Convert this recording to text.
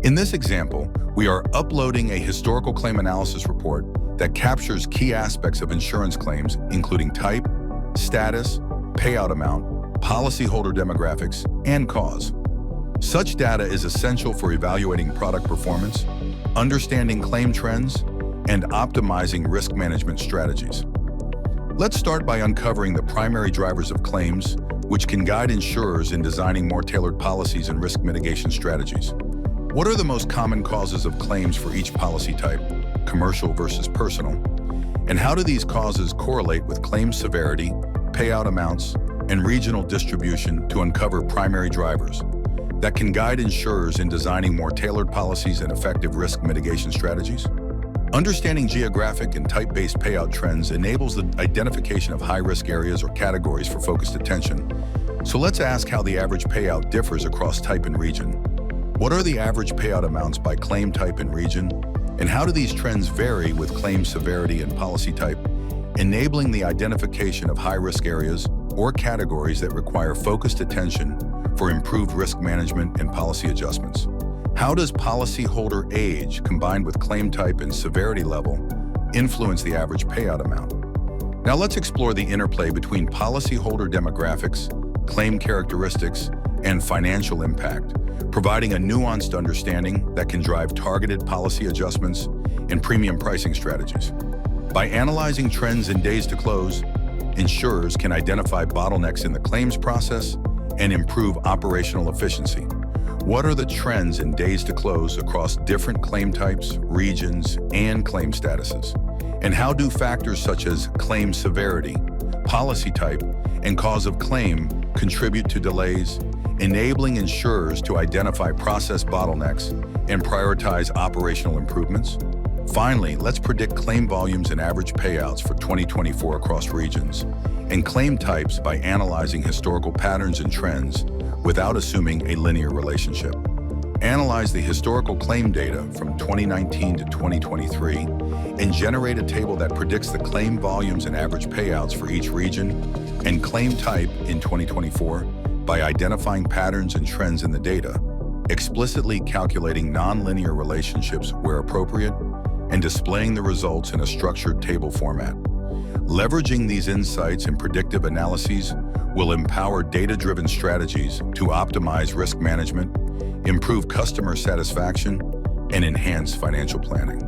In this example, we are uploading a historical claim analysis report that captures key aspects of insurance claims, including type, status, payout amount, policyholder demographics, and cause. Such data is essential for evaluating product performance, understanding claim trends, and optimizing risk management strategies. Let's start by uncovering the primary drivers of claims, which can guide insurers in designing more tailored policies and risk mitigation strategies. What are the most common causes of claims for each policy type, commercial versus personal? And how do these causes correlate with claim severity, payout amounts, and regional distribution to uncover primary drivers that can guide insurers in designing more tailored policies and effective risk mitigation strategies? Understanding geographic and type-based payout trends enables the identification of high-risk areas or categories for focused attention. So let's ask how the average payout differs across type and region. What are the average payout amounts by claim type and region? And how do these trends vary with claim severity and policy type, enabling the identification of high-risk areas or categories that require focused attention for improved risk management and policy adjustments? How does policyholder age combined with claim type and severity level influence the average payout amount? Now let's explore the interplay between policyholder demographics, claim characteristics, and financial impact, providing a nuanced understanding that can drive targeted policy adjustments and premium pricing strategies. By analyzing trends in days to close, insurers can identify bottlenecks in the claims process and improve operational efficiency. What are the trends in days to close across different claim types, regions, and claim statuses? And how do factors such as claim severity, policy type, and cause of claim contribute to delays, enabling insurers to identify process bottlenecks and prioritize operational improvements? Finally, let's predict claim volumes and average payouts for 2024 across regions, and claim types by analyzing historical patterns and trends without assuming a linear relationship. Analyze the historical claim data from 2019 to 2023 and generate a table that predicts the claim volumes and average payouts for each region and claim type in 2024 by identifying patterns and trends in the data, explicitly calculating nonlinear relationships where appropriate, and displaying the results in a structured table format. Leveraging these insights and predictive analyses will empower data-driven strategies to optimize risk management, improve customer satisfaction, and enhance financial planning.